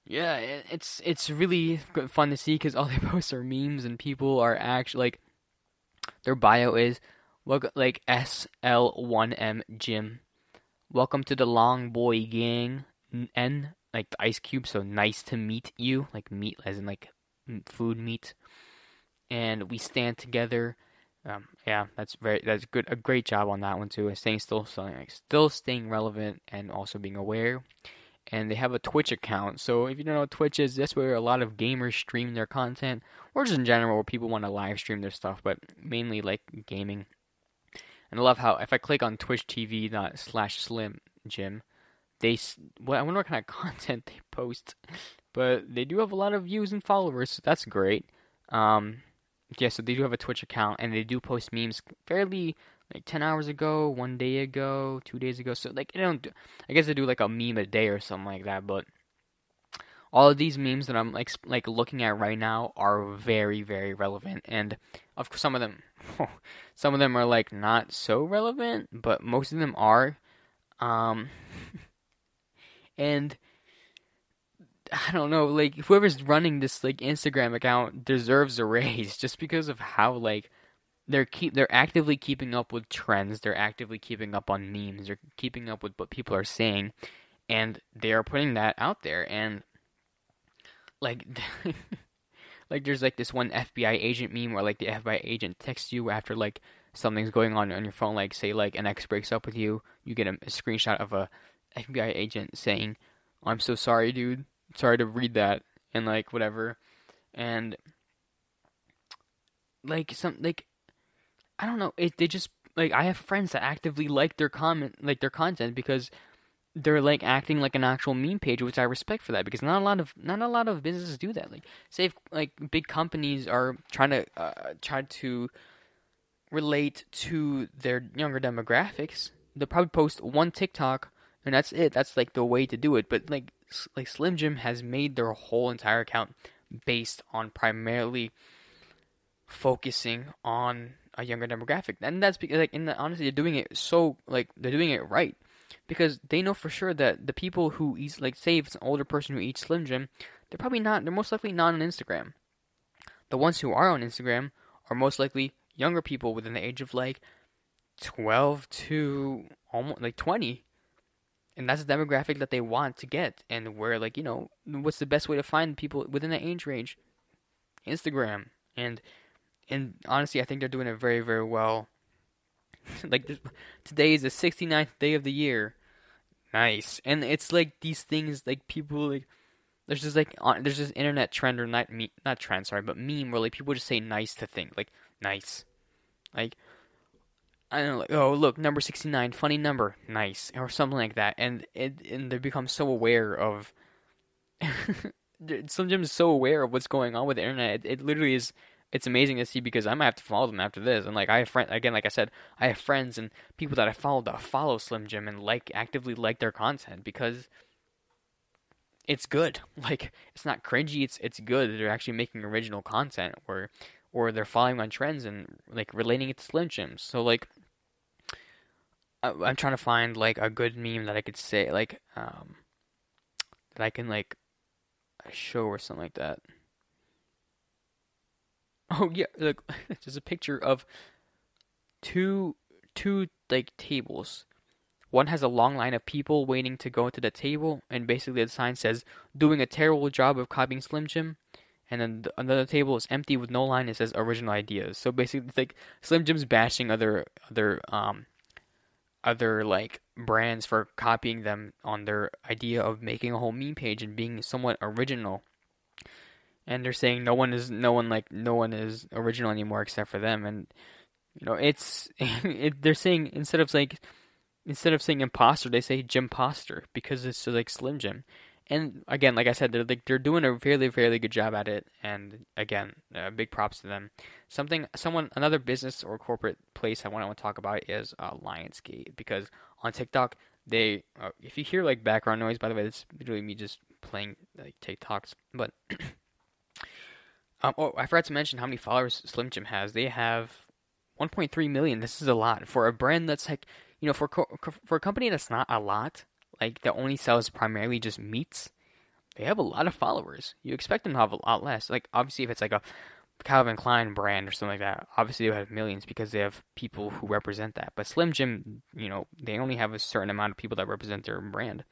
yeah, it's really fun to see because all they post are memes and people are actually like their bio is like SL1M Gym. Welcome to the Long Boy Gang. N like the Ice Cube, so nice to meet you, like meat as in like food meat. And we stand together. Yeah, that's good. A great job on that one too. Staying still staying relevant and also being aware. And they have a Twitch account. So if you don't know what Twitch is, that's where a lot of gamers stream their content, or just in general where people want to live stream their stuff, but mainly like gaming. And I love how if I click on Twitch TV.com/Slim Jim, I wonder what kind of content they post, but they do have a lot of views and followers, so that's great. Yeah, so they do have a Twitch account, and they do post memes fairly like 10 hours ago, 1 day ago, 2 days ago. So like I guess they do like a meme a day or something like that. But all of these memes that I'm like looking at right now are very, very relevant, and of course some of them are like not so relevant, but most of them are. And I don't know, like whoever's running this like Instagram account deserves a raise just because of how like they're actively keeping up with trends, they're actively keeping up on memes, they're keeping up with what people are saying, and they are putting that out there. And like like there's like this one FBI agent meme where like the FBI agent texts you after like something's going on your phone, like say like an ex breaks up with you, you get a screenshot of a FBI agent saying, "I'm so sorry, dude. Sorry to read that," and like whatever. And like I don't know. They just like I have friends that actively like their content because they're like acting like an actual meme page, which I respect for that because not a lot of businesses do that. Like say if like big companies are trying to relate to their younger demographics, they'll probably post one TikTok and that's it. That's like the way to do it. But like Slim Jim has made their whole entire account based on primarily focusing on a younger demographic, and that's because like honestly they're doing it they're doing it right because they know for sure that the people who eat, like say if it's an older person who eats Slim Jim, they're most likely not on Instagram. The ones who are on Instagram are most likely younger people within the age of like 12 to almost like 20. And that's the demographic that they want to get. And where, like, what's the best way to find people within that age range? Instagram. And honestly, I think they're doing it very, very well. Like, today is the 69th day of the year. Nice. And it's like these things, like, people, like, there's this internet trend, or not trend, sorry, but meme where, like, people just say nice to things. Like, nice. Like, I don't know, like, oh, look, number 69, funny number, nice, or something like that, and they become so aware of, Slim Jim is so aware of what's going on with the internet, it literally is, it's amazing to see because I might have to follow them after this, and like, I have friends, again, like I said, I have friends and people that I follow that follow Slim Jim and actively like their content because it's good, like, it's not cringy, it's good, they're actually making original content, or they're following on trends and like relating it to Slim Jim. So like, I'm trying to find like a good meme that I could say like that I can like show or something like that. Oh yeah, look, there's a picture of two like tables. One has a long line of people waiting to go into the table, and basically the sign says, "Doing a terrible job of copying Slim Jim." And then another table is empty with no line. It says original ideas. So basically, it's like Slim Jim's bashing other like brands for copying them on their idea of making a whole meme page and being somewhat original. And they're saying no one is original anymore except for them. And it's they're saying instead of saying imposter, they say Jimposter because it's like Slim Jim. And again, like I said, they're doing a fairly, fairly good job at it. And again, big props to them. Another business or corporate place I want to talk about is Lionsgate, because on TikTok. They, if you hear like background noise, by the way, that's literally me just playing like TikToks. But oh, I forgot to mention how many followers Slim Jim has. They have 1.3 million. This is a lot for a brand that's like, for a company that's not a lot, like that only sells primarily just meats. They have a lot of followers. You expect them to have a lot less. Like obviously, if it's like a Calvin Klein brand or something like that, obviously they would have millions because they have people who represent that. But Slim Jim, they only have a certain amount of people that represent their brand.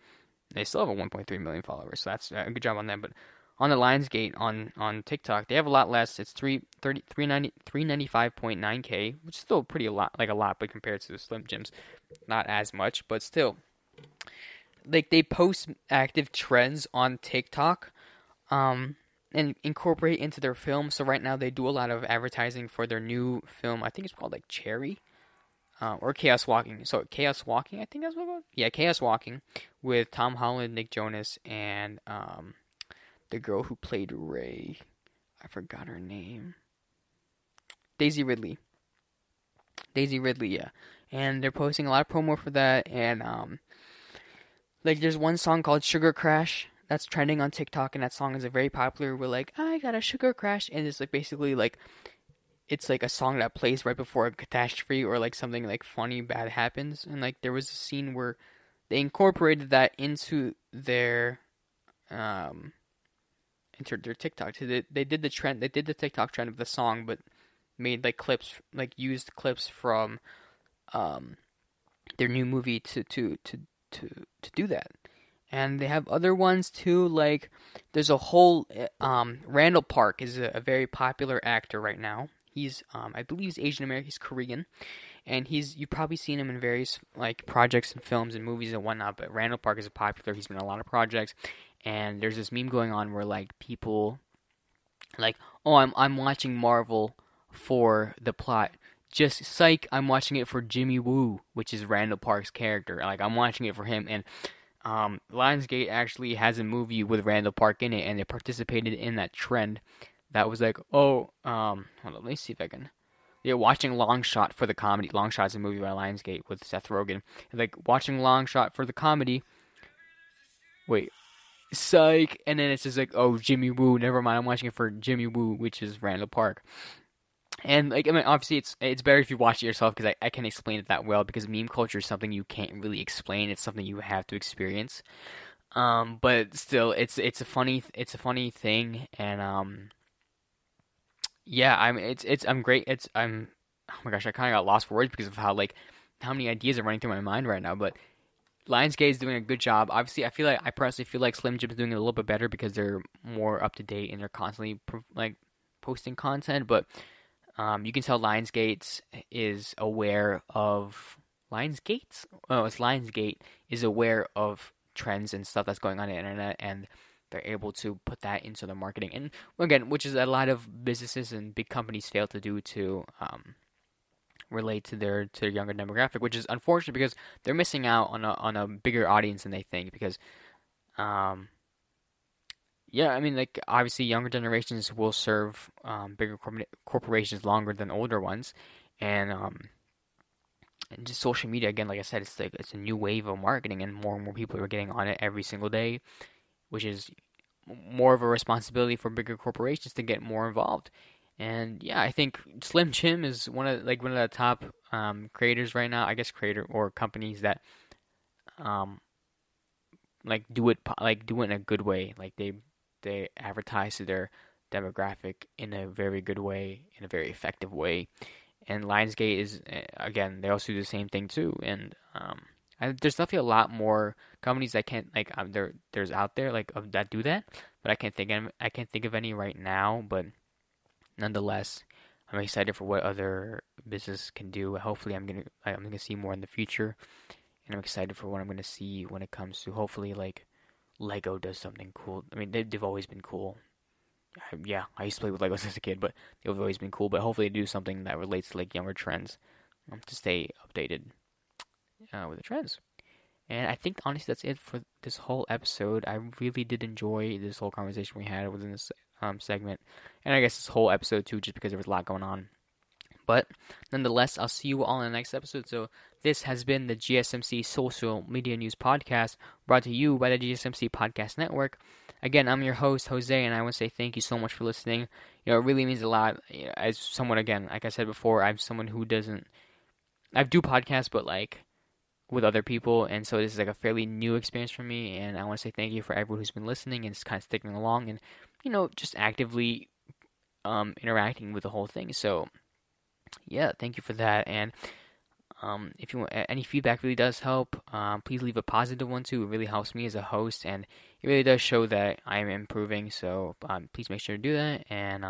They still have a 1.3 million followers, so that's a good job on them. But on the Lionsgate on TikTok, they have a lot less. It's 395.9K, which is still pretty a lot, but compared to the Slim Jims, not as much, but still. Like they post active trends on TikTok, and incorporate into their film. So right now they do a lot of advertising for their new film. I think it's called like Cherry, or Chaos Walking. So Chaos Walking, I think that's what it's called. Yeah, Chaos Walking with Tom Holland, Nick Jonas, and the girl who played Ray. I forgot her name. Daisy Ridley. Yeah. And they're posting a lot of promo for that, and like there's one song called Sugar Crash that's trending on TikTok, and that song is very popular. We're like, I got a sugar crash, and it's like basically like it's like a song that plays right before a catastrophe or like something like funny bad happens. And like there was a scene where they incorporated that into their TikTok. So they did the trend. They did the TikTok trend of the song, but made like clips, like used clips from their new movie to do that. And they have other ones too, like there's a whole Randall Park is a very popular actor right now. He's I believe he's Asian American, he's Korean, and you've probably seen him in various like projects and films and movies and whatnot. But Randall Park is popular. He's been in a lot of projects, and there's this meme going on where like people like, oh, I'm watching Marvel for the plot. Just psych, I'm watching it for Jimmy Woo, which is Randall Park's character. Like I'm watching it for him. And Lionsgate actually has a movie with Randall Park in it, and they participated in that trend. That was like, hold on, let me see if I can. Yeah, watching Long Shot for the comedy. Long Shot is a movie by Lionsgate with Seth Rogen. Like watching Long Shot for the comedy. Wait, psych, and then it's just like, oh, Jimmy Woo. Never mind, I'm watching it for Jimmy Woo, which is Randall Park. And like, I mean, obviously, it's better if you watch it yourself because I can't explain it that well. Because meme culture is something you can't really explain. It's something you have to experience. But still, it's a funny thing, and yeah, I'm great. Oh my gosh, I kind of got lost for words because of how many ideas are running through my mind right now. But Lionsgate is doing a good job. Obviously, I personally feel like Slim Jim is doing it a little bit better because they're more up to date and they're constantly posting content, but. You can tell Lionsgate is aware of Lionsgate is aware of trends and stuff that's going on the internet, and they're able to put that into their marketing. And again, which is a lot of businesses and big companies fail to do to relate to their younger demographic, which is unfortunate because they're missing out on a bigger audience than they think. Because yeah, I mean, like, obviously younger generations will serve bigger corporations longer than older ones, and just social media, again, like I said, it's a new wave of marketing, and more people are getting on it every single day, which is more of a responsibility for bigger corporations to get more involved. And yeah, I think Slim Jim is one of the top creators right now. I guess creator or companies that do it in a good way. Like they advertise to their demographic in a very good way, in a very effective way. And Lionsgate is, again, they also do the same thing too. And there's definitely a lot more companies that can't there's out there that do that, but I can't think of any right now. But nonetheless, I'm excited for what other business can do. Hopefully, I'm gonna see more in the future, and I'm excited for what I'm gonna see when it comes to hopefully Lego does something cool. I mean, they've always been cool. Yeah, I used to play with Legos as a kid, but they've always been cool. But hopefully they do something that relates to younger trends to stay updated with the trends. And I think, honestly, that's it for this whole episode. I really did enjoy this whole conversation we had within this segment. And I guess this whole episode, too, just because there was a lot going on. But nonetheless, I'll see you all in the next episode. So this has been the GSMC Social Media News Podcast, brought to you by the GSMC Podcast Network. Again, I'm your host, Jose, and I want to say thank you so much for listening. It really means a lot. As someone, again, like I said before, I'm someone who doesn't... I do podcasts, but with other people, and so this is a fairly new experience for me, and I want to say thank you for everyone who's been listening and just kind of sticking along and, just actively interacting with the whole thing. So... yeah, thank you for that. And if you want any feedback, really does help. Please leave a positive one too. It really helps me as a host, and it really does show that I am improving. So please make sure to do that. And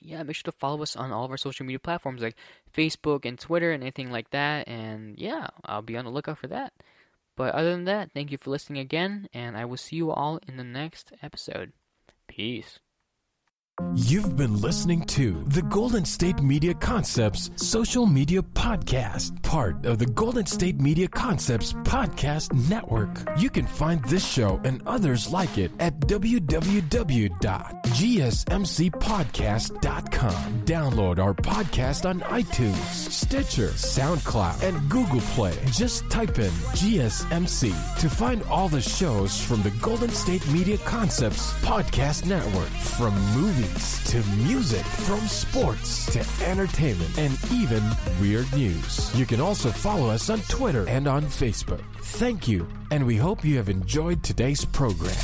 make sure to follow us on all of our social media platforms like Facebook and Twitter and anything like that. And yeah, I'll be on the lookout for that. But other than that, thank you for listening again, and I will see you all in the next episode. Peace. You've been listening to the Golden State Media Concepts Social Media Podcast, part of the Golden State Media Concepts Podcast Network. You can find this show and others like it at www.gsmcpodcast.com. Download our podcast on iTunes, Stitcher, SoundCloud, and Google Play. Just type in GSMC to find all the shows from the Golden State Media Concepts Podcast Network, from movies to music, from sports to entertainment, and even weird news. You can also follow us on Twitter and on Facebook. Thank you, and we hope you have enjoyed today's program.